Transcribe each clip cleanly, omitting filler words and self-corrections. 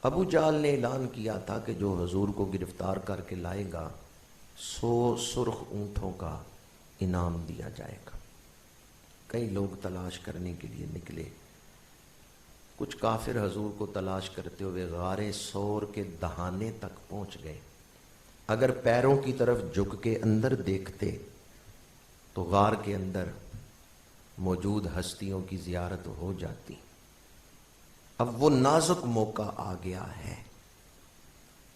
ابو جہل نے اعلان کیا تھا کہ جو حضور کو گرفتار کر کے لائے گا 100 سرخ اونٹوں کا انعام دیا جائے گا۔ کئی لوگ تلاش کرنے کے لیے نکلے، کچھ کافر حضور کو تلاش کرتے ہوئے غار ثور کے دہانے تک پہنچ گئے۔ اگر پیروں کی طرف جھک کے اندر دیکھتے تو غار کے اندر موجود ہستیوں کی زیارت ہو جاتی۔ اب وہ نازک موقع آ گیا ہے۔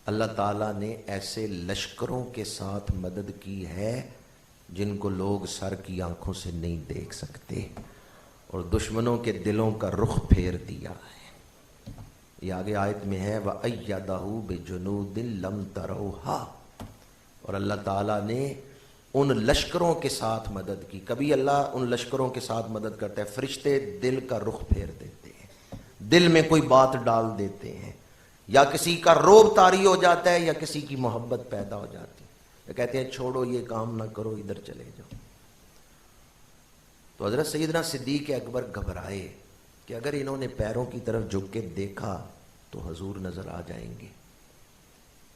اللہ تعالیٰ نے ایسے لشکروں کے ساتھ مدد کی ہے جن کو لوگ سر کی آنکھوں سے نہیں دیکھ سکتے، اور دشمنوں کے دلوں کا رخ پھیر دیا ہے۔ یہ آگے آیت میں ہے وَأَيَّدَهُ بِجُنُودٍ لَمْ تَرَوْهَا، اور اللہ تعالیٰ نے ان لشکروں کے ساتھ مدد کی۔ کبھی اللہ ان لشکروں کے ساتھ مدد کرتا ہے، فرشتے دل کا رخ پھیر دیتے ہیں، دل میں کوئی بات ڈال دیتے ہیں، یا کسی کا روب طاری ہو جاتا ہے یا کسی کی محبت پیدا ہو جاتی ہے، یا کہتے ہیں چھوڑو یہ کام نہ کرو، ادھر چلے جاؤ۔ تو حضرت سیدنا صدیق اکبر گھبرائے کہ اگر انہوں نے پیروں کی طرف جھک کے دیکھا تو حضور نظر آ جائیں گے۔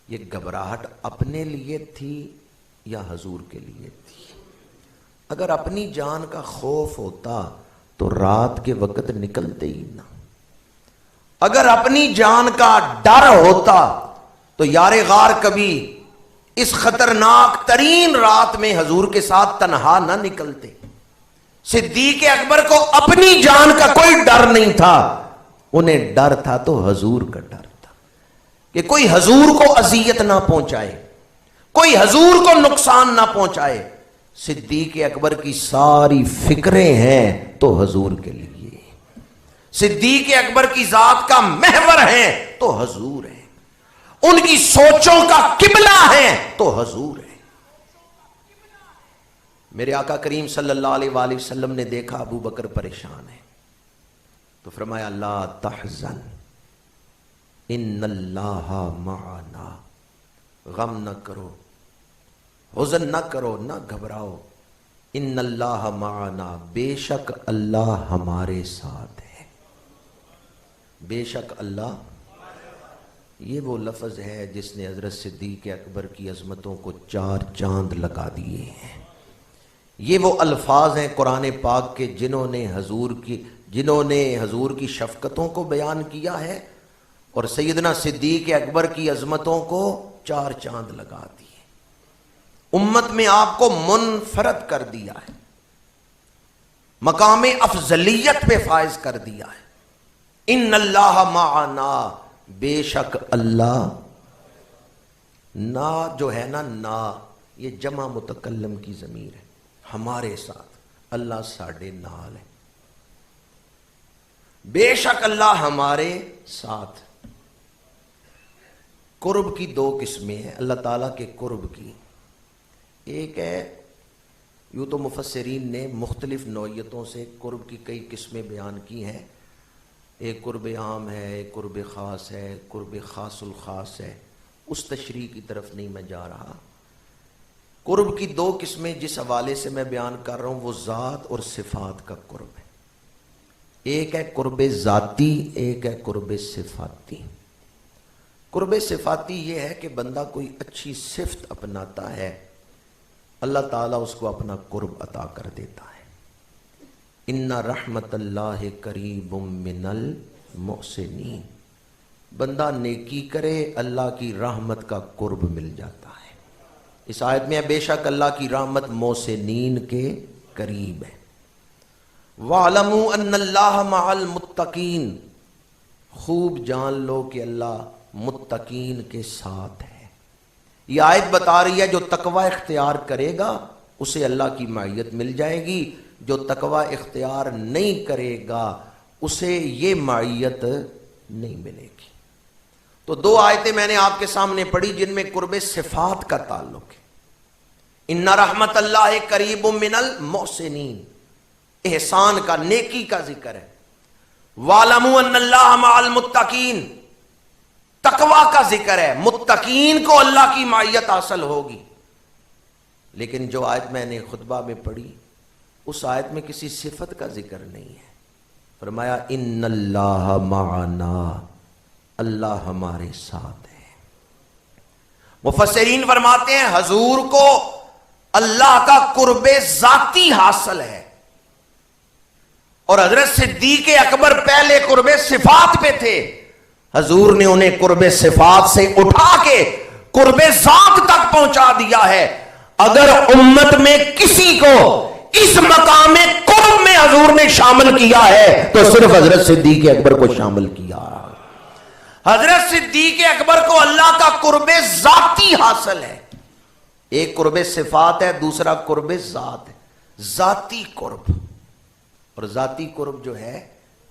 یہ گھبراہٹ اپنے لیے تھی یا حضور کے لیے تھی؟ اگر اپنی جان کا خوف ہوتا تو رات کے وقت نکلتے ہی نہ۔ اگر اپنی جان کا ڈر ہوتا تو یار غار کبھی اس خطرناک ترین رات میں حضور کے ساتھ تنہا نہ نکلتے۔ صدیق اکبر کو اپنی جان کا کوئی ڈر نہیں تھا، انہیں ڈر تھا تو حضور کا ڈر تھا کہ کوئی حضور کو اذیت نہ پہنچائے، کوئی حضور کو نقصان نہ پہنچائے۔ صدیق اکبر کی ساری فکریں ہیں تو حضور کے لیے، صدیق اکبر کی ذات کا محور ہیں تو حضور ہے، ان کی سوچوں کا قبلہ ہیں تو حضور ہے۔ میرے آقا کریم صلی اللہ علیہ وآلہ وسلم نے دیکھا ابو بکر پریشان ہے تو فرمایا لا تحزن ان اللہ معنا، غم نہ کرو، حزن نہ کرو، نہ گھبراؤ، ان اللہ معنا، بے شک اللہ ہمارے ساتھ ہے۔ بے شک اللہ، یہ وہ لفظ ہے جس نے حضرت صدیق اکبر کی عظمتوں کو 4 چاند لگا دیے ہیں۔ یہ وہ الفاظ ہیں قرآن پاک کے جنہوں نے حضور کی شفقتوں کو بیان کیا ہے اور سیدنا صدیق اکبر کی عظمتوں کو 4 چاند لگا دیے، امت میں آپ کو منفرد کر دیا ہے، مقام افضلیت پہ فائز کر دیا ہے۔ ان اللہ معنا، بے شک اللہ، نا جو ہے نا یہ جمع متکلم کی ضمیر ہے، ہمارے ساتھ، اللہ ساڈے نال ہے، بے شک اللہ ہمارے ساتھ۔ قرب کی 2 قسمیں ہیں اللہ تعالیٰ کے قرب کی۔ ایک ہے، یوں تو مفسرین نے مختلف نوعیتوں سے قرب کی کئی قسمیں بیان کی ہیں، ایک قرب عام ہے، ایک قرب خاص ہے، قرب خاص الخاص ہے، اس تشریح کی طرف نہیں میں جا رہا۔ قرب کی 2 قسمیں جس حوالے سے میں بیان کر رہا ہوں وہ ذات اور صفات کا قرب ہے۔ ایک ہے قرب ذاتی، ایک ہے قرب صفاتی۔ قرب صفاتی یہ ہے کہ بندہ کوئی اچھی صفت اپناتا ہے، اللہ تعالیٰ اس کو اپنا قرب عطا کر دیتا ہے۔ ان رحمت اللہ قریب من المحسنین، بندہ نیکی کرے اللہ کی رحمت کا قرب مل جاتا ہے۔ اس آیت میں بے شک اللہ کی رحمت محسنین کے قریب ہے۔ وَاعْلَمُوا أَنَّ اللَّهَ مَعَ الْمُتَّقِينَ، خوب جان لو کہ اللہ متقین کے ساتھ ہے۔ یہ آیت بتا رہی ہے جو تقوی اختیار کرے گا اسے اللہ کی معیت مل جائے گی، جو تقوی اختیار نہیں کرے گا اسے یہ معیت نہیں ملے گی۔ تو 2 آیتیں میں نے آپ کے سامنے پڑھی جن میں قرب صفات کا تعلق ہے۔ ان رحمت اللہ قریب من المحسنین، احسان کا، نیکی کا ذکر ہے۔ وَاعْلَمُوا أَنَّ اللَّهَ مَعَ الْمُتَّقِينَ، تقوی کا ذکر ہے، متقین کو اللہ کی معیت حاصل ہوگی۔ لیکن جو آیت میں نے خطبہ میں پڑھی اس آیت میں کسی صفت کا ذکر نہیں ہے۔ فرمایا ان اللہ معنا، اللہ ہمارے ساتھ ہے۔ مفسرین فرماتے ہیں حضور کو اللہ کا قرب ذاتی حاصل ہے، اور حضرت صدیق اکبر پہلے قرب صفات پہ تھے، حضور نے انہیں قرب صفات سے اٹھا کے قرب ذات تک پہنچا دیا ہے۔ اگر امت میں کسی کو اس مقام قرب میں حضور نے شامل کیا ہے تو صرف حضرت صدیق اکبر کو شامل کیا۔ حضرت صدیق اکبر کو اللہ کا قرب ذاتی حاصل ہے۔ ایک قرب صفات ہے، دوسرا قرب ذات ہے، ذاتی قرب۔ اور ذاتی قرب جو ہے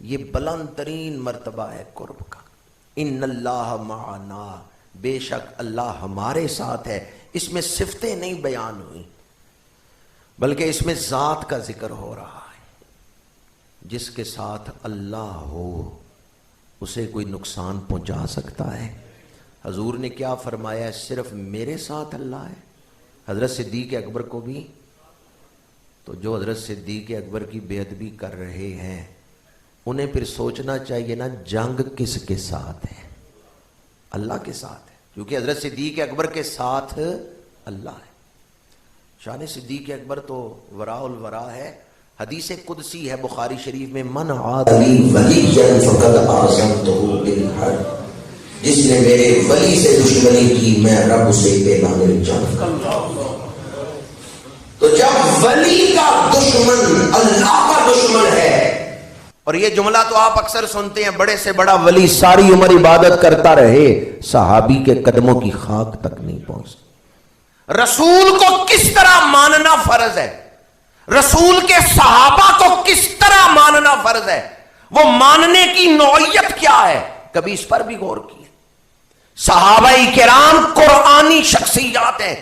یہ بلند ترین مرتبہ ہے قرب کا۔ ان اللہ معنا، بے شک اللہ ہمارے ساتھ ہے۔ اس میں صفتیں نہیں بیان ہوئی بلکہ اس میں ذات کا ذکر ہو رہا ہے۔ جس کے ساتھ اللہ ہو اسے کوئی نقصان پہنچا سکتا ہے؟ حضور نے کیا فرمایا ہے؟ صرف میرے ساتھ اللہ ہے۔ حضرت صدیق اکبر کو بھی، تو جو حضرت صدیق اکبر کی بے ادبی کر رہے ہیں انہیں پھر سوچنا چاہیے نا، جنگ کس کے ساتھ ہے؟ اللہ کے ساتھ ہے، کیونکہ حضرت صدیق اکبر کے ساتھ اللہ ہے۔ شان صدیق اکبر تو وراء الورا ہے۔ حدیث قدسی ہے بخاری شریف میں، من عاد لی ولیا فقد اعظمتہ بالحرب، جس نے میرے ولی سے دشمنی کی میں رب اسے اعلان جنگ۔ تو جب ولی کا دشمن اللہ کا دشمن ہے، اور یہ جملہ تو آپ اکثر سنتے ہیں، بڑے سے بڑا ولی ساری عمر عبادت کرتا رہے صحابی کے قدموں کی خاک تک نہیں پہنچتا۔ رسول کو کس طرح ماننا فرض ہے، رسول کے صحابہ کو کس طرح ماننا فرض ہے، وہ ماننے کی نوعیت کیا ہے، کبھی اس پر بھی غور کیے؟ صحابہ کرام قرآنی شخصیات ہیں،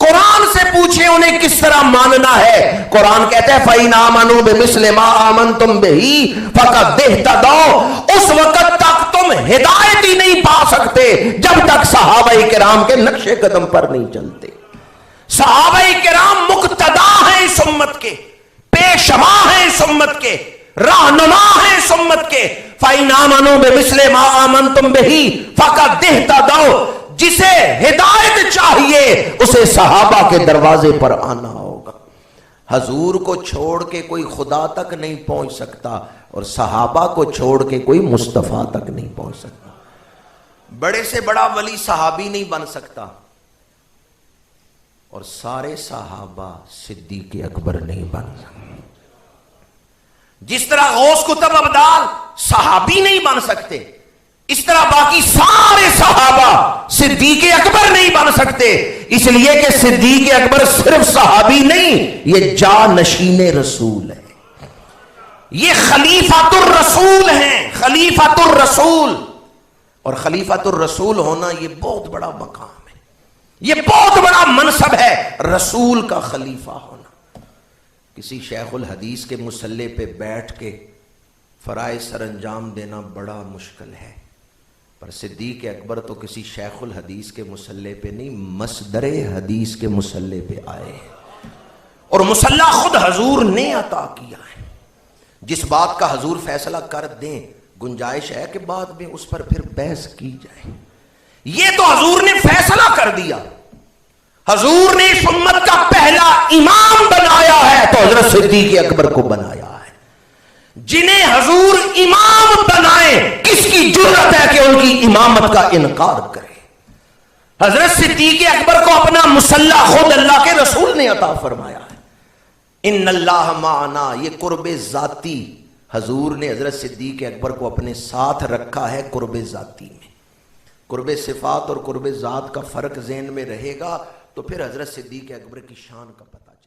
قرآن سے پوچھیں انہیں کس طرح ماننا ہے۔ قرآن کہتا ہے فَإِنْ آمَنُوا بِمِثْلِ مَا آمَنْتُمْ بِهِ فَقَدْ اهْتَدَوْا۔ اس وقت تک تم ہدایت ہی نہیں پا سکتے جب تک صحابہ کرام کے نقش قدم پر نہیں چلتے۔ صحابہ کرام مقتدا ہیں اس امت کے، پیشوا ہیں اس امت کے، رہنما ہیں اس امت کے۔ فَإِنْ آمَنُوا بِمِثْلِ مَا آمَنْتُمْ بِهِ فَقَدْ اهْتَدَوْا۔ جسے ہدایت چاہیے اسے صحابہ کے دروازے پر آنا ہوگا۔ حضور کو چھوڑ کے کوئی خدا تک نہیں پہنچ سکتا، اور صحابہ کو چھوڑ کے کوئی مصطفیٰ تک نہیں پہنچ سکتا۔ بڑے سے بڑا ولی صحابی نہیں بن سکتا، اور سارے صحابہ صدیق اکبر نہیں بن سکتے۔ جس طرح غوث قطب ابدال صحابی نہیں بن سکتے، اس طرح باقی سارے صحابہ صدیق اکبر نہیں بن سکتے، اس لیے کہ صدیق اکبر صرف صحابی نہیں، یہ جانشین رسول ہے، یہ خلیفۃ الرسول ہیں، خلیفۃ الرسول۔ اور خلیفۃ الرسول ہونا یہ بہت بڑا مقام ہے، یہ بہت بڑا منصب ہے، رسول کا خلیفہ ہونا۔ کسی شیخ الحدیث کے مصلی پہ بیٹھ کے فرائض سر انجام دینا بڑا مشکل ہے، پر صدیق اکبر تو کسی شیخ الحدیث کے مصلی پہ نہیں، مصدر حدیث کے مصلی پہ آئے ہیں، اور مصلی خود حضور نے عطا کیا ہے۔ جس بات کا حضور فیصلہ کر دیں، گنجائش ہے کہ بعد میں اس پر پھر بحث کی جائے، یہ تو حضور نے فیصلہ کر دیا۔ حضور نے اس امت کا پہلا امام بنایا ہے تو حضرت صدیق اکبر کو بنایا ہے۔ جنہیں حضور امام بنائے کس کی جرت ہے کہ ان کی امامت کا انکار کرے؟ حضرت صدیق اکبر کو اپنا مصلی خود اللہ کے رسول نے عطا فرمایا ہے۔ ان اللہ معنا، یہ قرب ذاتی حضور نے حضرت صدیق اکبر کو اپنے ساتھ رکھا ہے قرب ذاتی میں۔ قرب صفات اور قرب ذات کا فرق ذہن میں رہے گا تو پھر حضرت صدیق اکبر کی شان کا پتہ چلے۔